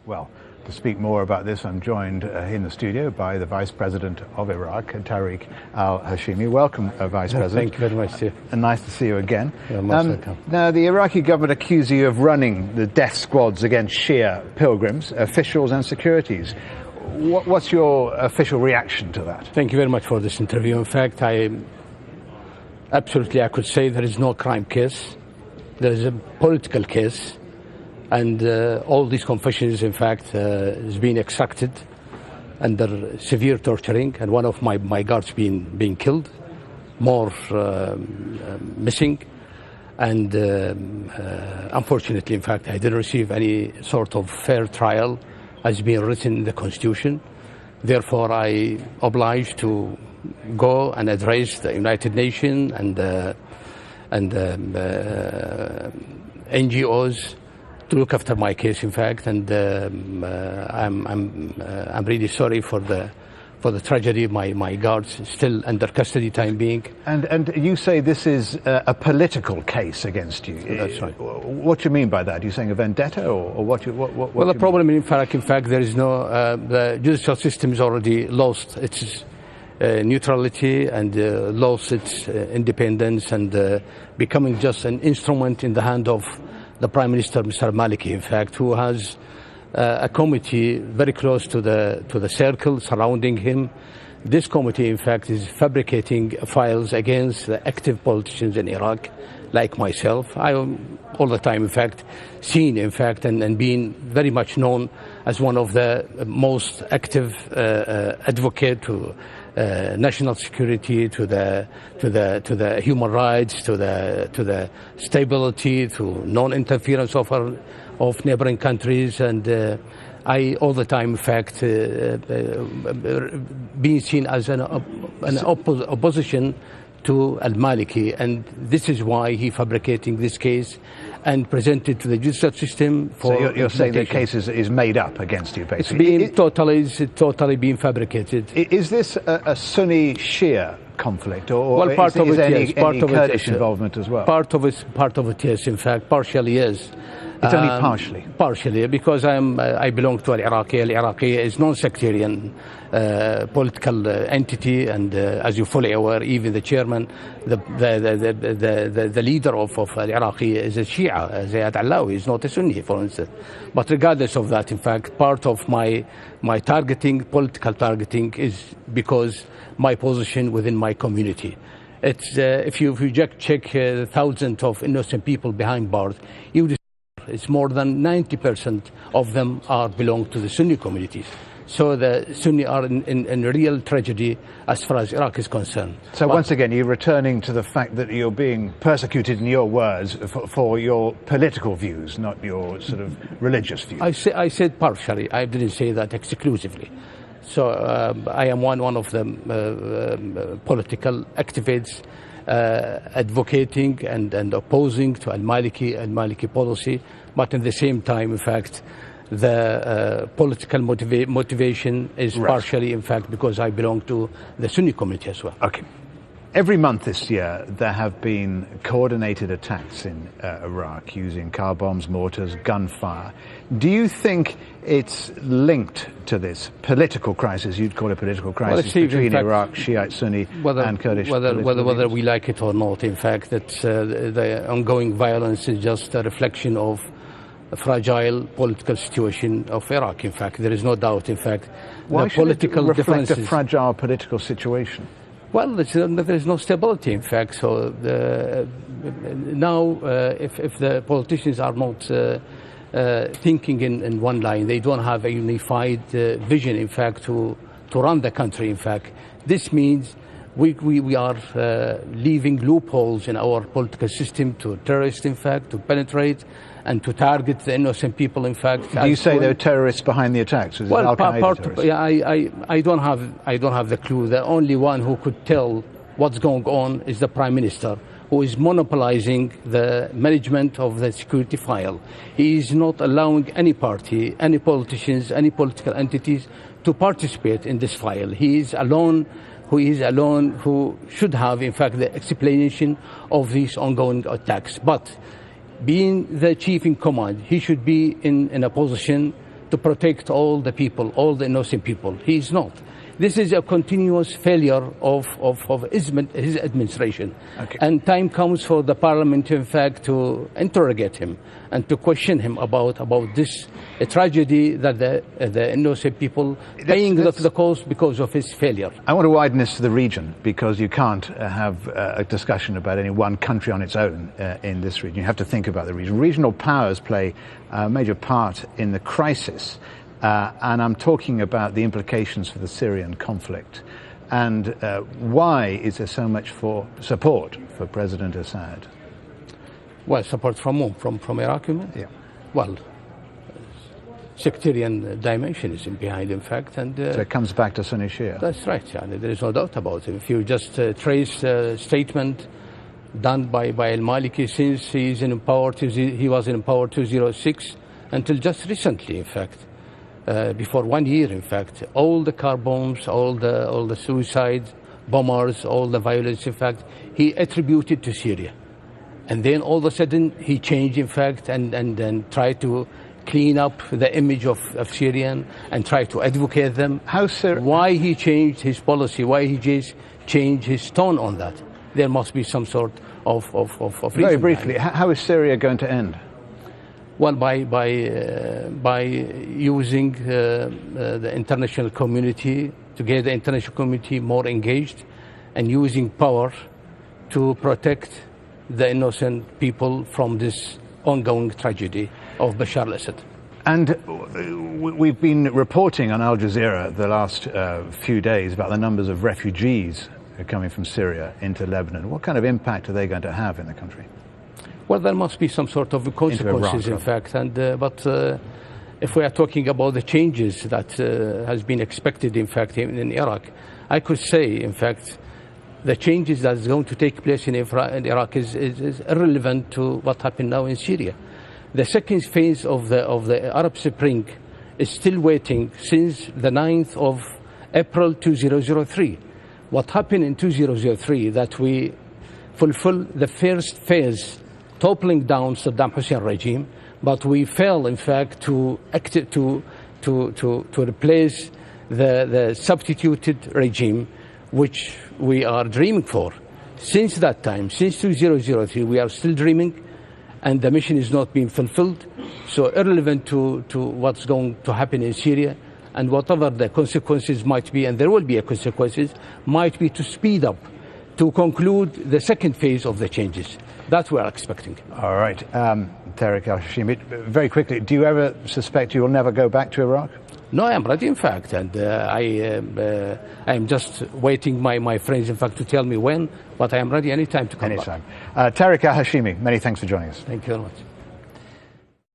Well, to speak more about this, I'm joined in the studio by the Vice President of Iraq, Tariq al Hashemi. Welcome, Vice President. Thank you very much, Steve. And nice to see you again. You're most welcome. Now, the Iraqi government accuse you of running the death squads against Shia pilgrims, officials and securities. What's your official reaction to that? Thank you very much for this interview. In fact, I could say there is no crime case. There is a political case. And all these confessions, in fact, is being extracted under severe torturing, and one of my guards being killed, more missing, and unfortunately, in fact, I didn't receive any sort of fair trial as being written in the Constitution. Therefore, I obliged to go and address the United Nations and NGOs to look after my case, in fact, and I'm really sorry for the tragedy. My guards still under custody time being. And you say this is a political case against you. That's right. What do you mean by that? Are you saying a vendetta, or what? Well, the problem in fact, there is no. The judicial system has already lost its neutrality and lost its independence, and becoming just an instrument in the hand of the Prime Minister, Mr. Maliki, in fact, who has a committee very close to the circle surrounding him. This committee, in fact, is fabricating files against the active politicians in Iraq, like myself. I am all the time, in fact, seen, in fact, and being very much known as one of the most active advocate to national security, to the human rights, to the stability, to non-interference of neighboring countries, and I all the time, in fact, being seen as an opposition to al-Maliki, and this is why he fabricating this case and presented to the judicial system for. So you're saying the case is made up against you, basically? It's totally being fabricated. Is this a Sunni-Shia conflict, or well, part of it, any, yes. Part any of Kurdish it, involvement as well? Part of it, yes. In fact, partially, yes. It's only partially? Partially, because I belong to Al-Iraqi. Al-Iraqi is non-sectarian political entity, and as you're fully aware, even the chairman, the leader of Al-Iraqi is a Shia, Zayed Alawi, is not a Sunni, for instance. But regardless of that, in fact, part of my targeting, political targeting, is because my position within my community. It's if you check thousands of innocent people behind bars, it's more than 90% of them belong to the Sunni communities. So the Sunni are in real tragedy as far as Iraq is concerned. So once again, you're returning to the fact that you're being persecuted, in your words, for your political views, not your sort of religious views. I said partially. I didn't say that exclusively. So I am one of the political activists advocating and opposing to al-Maliki policy, but at the same time, in fact, the political motivation is partially, in fact, because I belong to the Sunni community as well. Okay. Every month this year, there have been coordinated attacks in Iraq using car bombs, mortars, gunfire. Do you think it's linked to this political crisis? You'd call it a political crisis between Iraq, Shiite, Sunni, and Kurdish. Whether we like it or not, in fact, that the ongoing violence is just a reflection of a fragile political situation of Iraq. In fact, there is no doubt. In fact, why the political should it reflect differences. A fragile political situation? Well, there is no stability, in fact. So now, if the politicians are not thinking in one line, they don't have a unified vision, in fact, to run the country. In fact, this means we are leaving loopholes in our political system to terrorists, in fact, to penetrate and to target the innocent people, in fact. Do you say there are terrorists behind the attacks? Was well, I don't have the clue. The only one who could tell what's going on is the Prime Minister, who is monopolizing the management of the security file. He is not allowing any party, any politicians, any political entities to participate in this file. He is alone. Who should have, in fact, the explanation of these ongoing attacks. But being the chief in command, he should be in a position to protect all the people, all the innocent people. He is not. This is a continuous failure of his administration. Okay. And time comes for the parliament, in fact, to interrogate him and to question him about this tragedy that the innocent people paying the cost because of his failure. I want to widen this to the region, because you can't have a discussion about any one country on its own in this region. You have to think about the region. Regional powers play a major part in the crisis. And I'm talking about the implications for the Syrian conflict. And why is there so much support for President Assad? Well, support from whom? From Iraq, you mean? Yeah. Well, sectarian dimension is behind, in fact. And so it comes back to Sunni Shia. That's right, yeah. There is no doubt about it. If you just trace a statement done by al-Maliki since he was in power 2006 until just recently, in fact. Before 1 year, in fact, all the car bombs, all the suicide bombers, all the violence, in fact, he attributed to Syria. And then all of a sudden he changed, in fact, and tried to clean up the image of Syrian and try to advocate them. Why he changed his policy, why he changed his tone on that? There must be some sort of reason. Very briefly, how is Syria going to end? Well, by using the international community, to get the international community more engaged, and using power to protect the innocent people from this ongoing tragedy of Bashar al-Assad. And we've been reporting on Al Jazeera the last few days about the numbers of refugees coming from Syria into Lebanon. What kind of impact are they going to have in the country? Well, there must be some sort of consequences, in fact. And but if we are talking about the changes that has been expected, in fact, in Iraq, I could say, in fact, the changes that is going to take place in Iraq is irrelevant to what happened now in Syria. The second phase of the Arab Spring is still waiting since the 9th of April 2003. What happened in 2003, that we fulfill the first phase, toppling down Saddam Hussein regime, but we failed, in fact, to replace the substituted regime, which we are dreaming for. Since that time, since 2003, we are still dreaming, and the mission is not being fulfilled. So irrelevant to what's going to happen in Syria, and whatever the consequences might be, and there will be consequences, might be to speed up, to conclude the second phase of the changes. That we are expecting. All right. Tariq al Hashemi, very quickly, do you ever suspect you will never go back to Iraq? No, I am ready, in fact, and I am just waiting my friends, in fact, to tell me when, but I am ready anytime to come back. Anytime. Tariq al Hashemi, many thanks for joining us. Thank you very much.